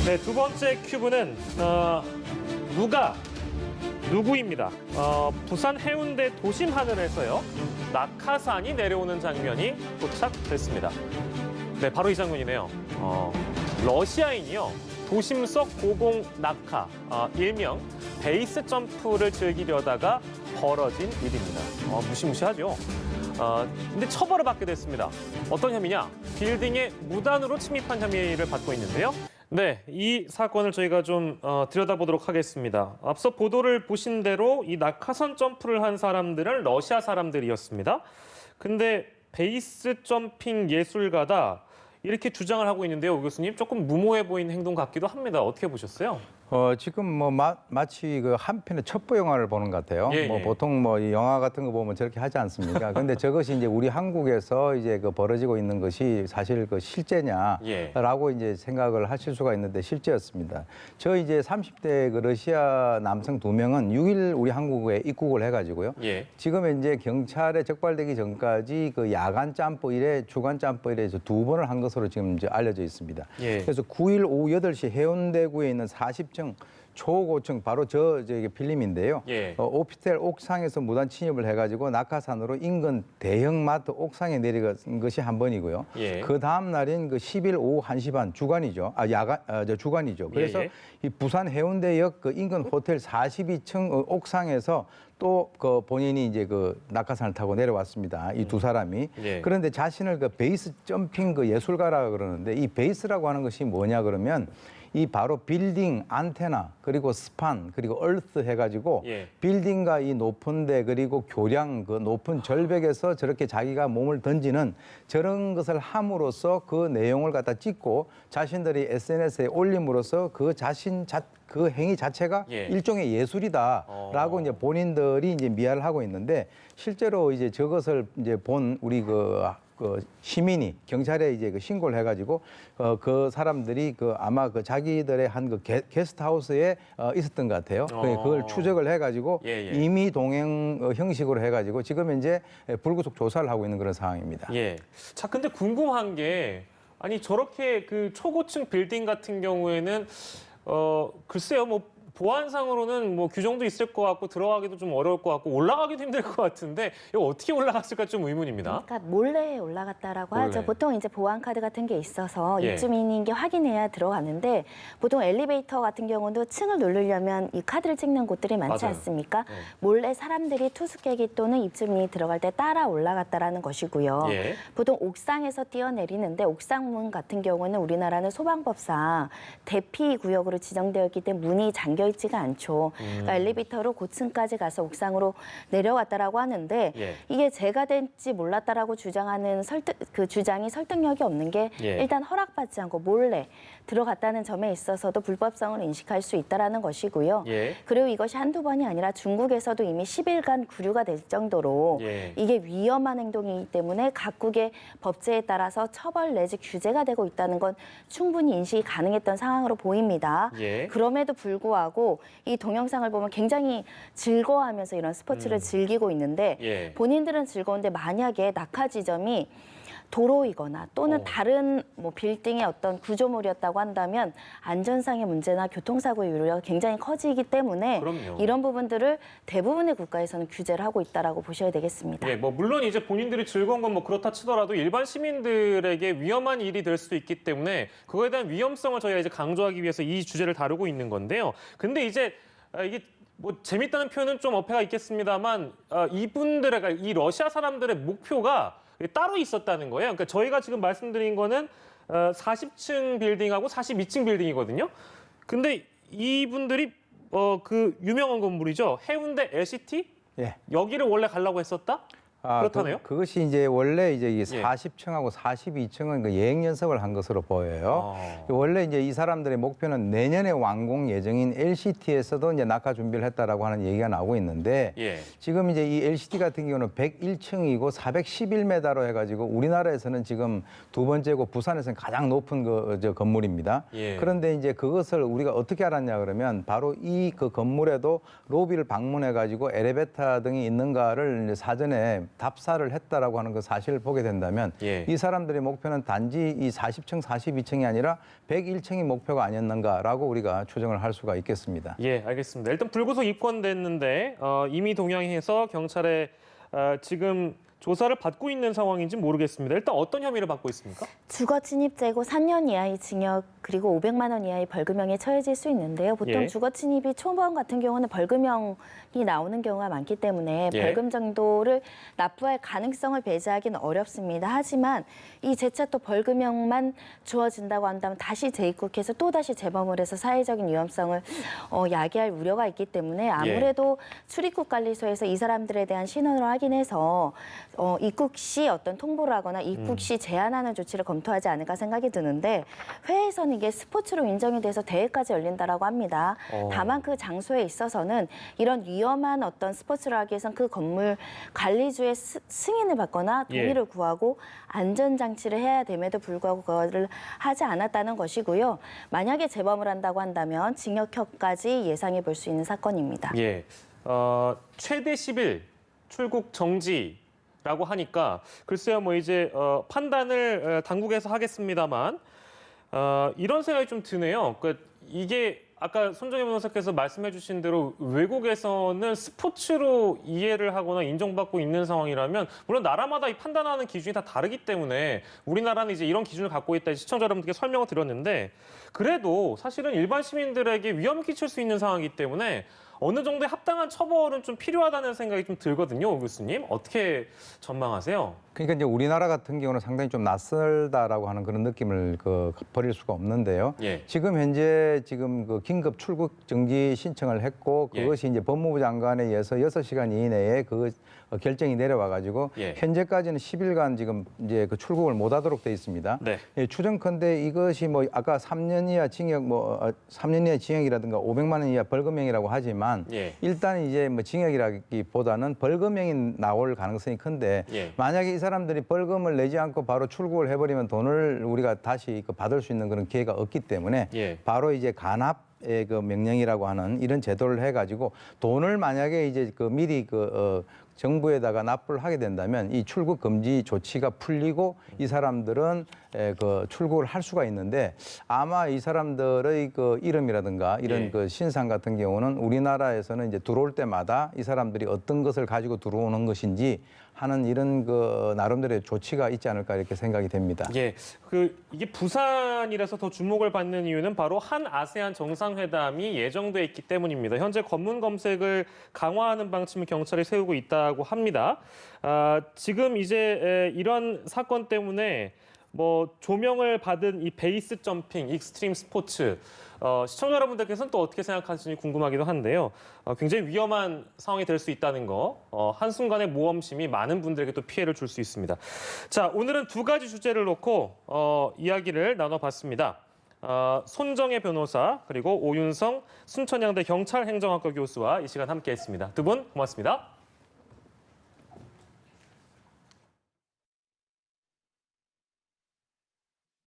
네, 두 번째 큐브는 누구입니다. 부산 해운대 도심 하늘에서요. 낙하산이 내려오는 장면이 도착됐습니다. 네, 바로 이 장면이네요. 러시아인이요. 도심 속 고공 낙하, 일명 베이스 점프를 즐기려다가 벌어진 일입니다. 무시무시하죠. 근데 처벌을 받게 됐습니다. 어떤 혐의냐? 빌딩에 무단으로 침입한 혐의를 받고 있는데요. 네, 이 사건을 저희가 좀 들여다보도록 하겠습니다. 앞서 보도를 보신 대로 이 낙하산 점프를 한 사람들은 러시아 사람들이었습니다. 근데 베이스 점핑 예술가다 이렇게 주장을 하고 있는데요, 오 교수님. 조금 무모해 보이는 행동 같기도 합니다. 어떻게 보셨어요? 지금 뭐 마치 그 한 편의 첩보 영화를 보는 것 같아요. 예, 뭐 예. 보통 뭐 이 영화 같은 거 보면 저렇게 하지 않습니까? 근데 저것이 이제 우리 한국에서 이제 그 벌어지고 있는 것이 사실 그 실제냐라고 이제 생각을 하실 수가 있는데 실제였습니다. 저 이제 30대 그 러시아 남성 2명은 6일 우리 한국에 입국을 해가지고요. 예. 지금 이제 경찰에 적발되기 전까지 그 야간 점프 일에 주간 점프 일에서 2번을 한 것으로 지금 이제 알려져 있습니다. 예. 그래서 9일 오후 8시 해운대구에 있는 40층 초고층 바로 저기 필름인데요. 예. 오피스텔 옥상에서 무단 침입을 해가지고 낙하산으로 인근 대형마트 옥상에 내려간 것이 한 번이고요. 예. 그 다음 날인 그 10일 오후 1시 반 주간이죠. 주간이죠. 그래서 예. 이 부산 해운대역 그 인근 호텔 42층 옥상에서 또 그 본인이 이제 그 낙하산을 타고 내려왔습니다. 이 두 사람이. 예. 그런데 자신을 그 베이스 점핑 그 예술가라 그러는데 이 베이스라고 하는 것이 뭐냐 그러면 이 바로 빌딩 안테나 그리고 스판 그리고 얼스 해가지고 예. 빌딩과 이 높은데 그리고 교량 그 높은 절벽에서 저렇게 자기가 몸을 던지는 저런 것을 함으로써 그 내용을 갖다 찍고 자신들이 SNS에 올림으로써 그 그 행위 자체가 예. 일종의 예술이다라고 이제 본인들이 이제 미화를 하고 있는데 실제로 이제 저것을 이제 본 우리 그 시민이 경찰에 이제 그 신고를 해가지고 그 사람들이 그 아마 그 자기들의 한 그 게스트하우스에 있었던 것 같아요. 그걸 추적을 해가지고 예, 예. 임의 동행 형식으로 해가지고 지금 이제 불구속 조사를 하고 있는 그런 상황입니다. 예. 자, 근데 궁금한 게 아니 저렇게 그 초고층 빌딩 같은 경우에는 글쎄요, 뭐 보안상으로는 뭐 규정도 있을 것 같고 들어가기도 좀 어려울 것 같고 올라가기도 힘들 것 같은데 이거 어떻게 올라갔을까 좀 의문입니다. 그러니까 몰래 올라갔다라고 몰래. 하죠. 보통 이제 보안 카드 같은 게 있어서 예. 입주민인 게 확인해야 들어가는데 보통 엘리베이터 같은 경우도 층을 누르려면 이 카드를 찍는 곳들이 많지 맞아요. 않습니까? 네. 몰래 사람들이 투숙객이 또는 입주민이 들어갈 때 따라 올라갔다라는 것이고요. 예. 보통 옥상에서 뛰어내리는데 옥상문 같은 경우는 우리나라는 소방법상 대피 구역으로 지정되어 있기 때문에 문이 잠겨 있지가 않죠. 그러니까 엘리베이터로 고층까지 가서 옥상으로 내려갔다라고 하는데 예. 이게 제가 된지 몰랐다라고 주장하는 그 주장이 설득력이 없는 게 예. 일단 허락받지 않고 몰래 들어갔다는 점에 있어서도 불법성을 인식할 수 있다라는 것이고요. 예. 그리고 이것이 한두 번이 아니라 중국에서도 이미 10일간 구류가 될 정도로 예. 이게 위험한 행동이기 때문에 각국의 법제에 따라서 처벌 내지 규제가 되고 있다는 건 충분히 인식이 가능했던 상황으로 보입니다. 예. 그럼에도 불구하고 이 동영상을 보면 굉장히 즐거워하면서 이런 스포츠를 즐기고 있는데 예. 본인들은 즐거운데 만약에 낙하 지점이 도로이거나 또는 다른 뭐 빌딩의 어떤 구조물이었다고 한다면 안전상의 문제나 교통사고의 우려가 굉장히 커지기 때문에 그럼요. 이런 부분들을 대부분의 국가에서는 규제를 하고 있다라고 보셔야 되겠습니다. 예, 뭐 물론 이제 본인들이 즐거운 건 뭐 그렇다 치더라도 일반 시민들에게 위험한 일이 될 수도 있기 때문에 그거에 대한 위험성을 저희가 이제 강조하기 위해서 이 주제를 다루고 있는 건데요. 근데 이제 이게 뭐 재밌다는 표현은 좀 어폐가 있겠습니다만 이분들의 그러니까 이 러시아 사람들의 목표가 따로 있었다는 거예요. 그러니까 저희가 지금 말씀드린 거는 40층 빌딩하고 42층 빌딩이거든요. 근데 이분들이 그 유명한 건물이죠. 해운대 LCT? 예. 여기를 원래 가려고 했었다? 그렇다네요. 그것이 이제 원래 이제 이 예. 40층하고 42층은 그 예행 연습을 한 것으로 보여요. 원래 이제 이 사람들의 목표는 내년에 완공 예정인 LCT에서도 이제 낙하 준비를 했다라고 하는 얘기가 나오고 있는데 예. 지금 이제 이 LCT 같은 경우는 101층이고 411m로 해가지고 우리나라에서는 지금 두 번째고 부산에서는 가장 높은 저 건물입니다. 예. 그런데 이제 그것을 우리가 어떻게 알았냐 그러면 바로 이 그 건물에도 로비를 방문해가지고 엘리베이터 등이 있는가를 이제 사전에 답사를 했다라고 하는 그 사실을 보게 된다면 예. 이 사람들의 목표는 단지 이 40층, 42층이 아니라 101층이 목표가 아니었는가라고 우리가 추정을 할 수가 있겠습니다. 예, 알겠습니다. 일단 불구속 입건됐는데 이미 동향해서 경찰에 지금 조사를 받고 있는 상황인지 모르겠습니다. 일단 어떤 혐의를 받고 있습니까? 주거 침입죄고 3년 이하의 징역 그리고 500만 원 이하의 벌금형에 처해질 수 있는데요. 보통 예. 주거 침입이 초범 같은 경우는 벌금형이 나오는 경우가 많기 때문에 예. 벌금 정도를 납부할 가능성을 배제하기는 어렵습니다. 하지만 이 재차 또 벌금형만 주어진다고 한다면 다시 재입국해서 또다시 재범을 해서 사회적인 위험성을 야기할 우려가 있기 때문에 아무래도 출입국 관리소에서 이 사람들에 대한 신원을 확인해서 입국 시 어떤 통보를 하거나 입국 시 제한하는 조치를 검토하지 않을까 생각이 드는데 회에서는 이게 스포츠로 인정이 돼서 대회까지 열린다라고 합니다. 다만 그 장소에 있어서는 이런 위험한 어떤 스포츠를 하기 위해서는 그 건물 관리주의 승인을 받거나 동의를 구하고 안전장치를 해야 됨에도 불구하고 그거를 하지 않았다는 것이고요. 만약에 재범을 한다고 한다면 징역형까지 예상해 볼 수 있는 사건입니다. 예, 최대 10일 출국 정지라고 하니까 글쎄요, 뭐 이제 판단을 당국에서 하겠습니다만 이런 생각이 좀 드네요. 그러니까 이게 아까 손정혜 변호사께서 말씀해주신 대로 외국에서는 스포츠로 이해를 하거나 인정받고 있는 상황이라면 물론 나라마다 이 판단하는 기준이 다 다르기 때문에 우리나라는 이제 이런 기준을 갖고 있다 시청자 여러분들께 설명을 드렸는데 그래도 사실은 일반 시민들에게 위험을 끼칠 수 있는 상황이기 때문에 어느 정도의 합당한 처벌은 좀 필요하다는 생각이 좀 들거든요, 오 교수님. 어떻게 전망하세요? 그러니까 이제 우리나라 같은 경우는 상당히 좀 낯설다라고 하는 그런 느낌을 버릴 수가 없는데요. 예. 지금 현재 그 긴급 출국 정지 신청을 했고 그것이 이제 법무부 장관에 의해서 6시간 이내에 그 결정이 내려와 가지고 현재까지는 10일간 지금 이제 그 출국을 못 하도록 돼 있습니다. 네. 예, 추정컨대 이것이 뭐 아까 3년 이하 징역 3년 이하 징역이라든가 500만 원 이하 벌금형이라고 하지만 일단 이제 뭐 징역이라기보다는 벌금형이 나올 가능성이 큰데 만약에 이 사람들이 벌금을 내지 않고 바로 출국을 해버리면 돈을 우리가 다시 받을 수 있는 그런 기회가 없기 때문에 바로 이제 간합의 그 명령이라고 하는 이런 제도를 해가지고 돈을 만약에 이제 미리 정부에다가 납부를 하게 된다면 이 출국 금지 조치가 풀리고 이 사람들은 출국을 할 수가 있는데 아마 이 사람들의 이름이라든가 이런 신상 같은 경우는 우리나라에서는 이제 들어올 때마다 이 사람들이 어떤 것을 가지고 들어오는 것인지 하는 이런 나름대로의 조치가 있지 않을까 이렇게 생각이 됩니다. 예, 이게 부산이라서 더 주목을 받는 이유는 바로 한 아세안 정상회담이 예정돼 있기 때문입니다. 현재 검문 검색을 강화하는 방침을 경찰이 세우고 있다고 합니다. 지금 이제 이런 사건 때문에 뭐 조명을 받은 이 베이스 점핑, 익스트림 스포츠 시청자 여러분들께서는 또 어떻게 생각하시는지 궁금하기도 한데요. 굉장히 위험한 상황이 될 수 있다는 거, 한순간의 모험심이 많은 분들에게 또 피해를 줄 수 있습니다. 자, 오늘은 두 가지 주제를 놓고 이야기를 나눠봤습니다. 손정혜 변호사 그리고 오윤성 순천향대 경찰행정학과 교수와 이 시간 함께했습니다. 두 분 고맙습니다.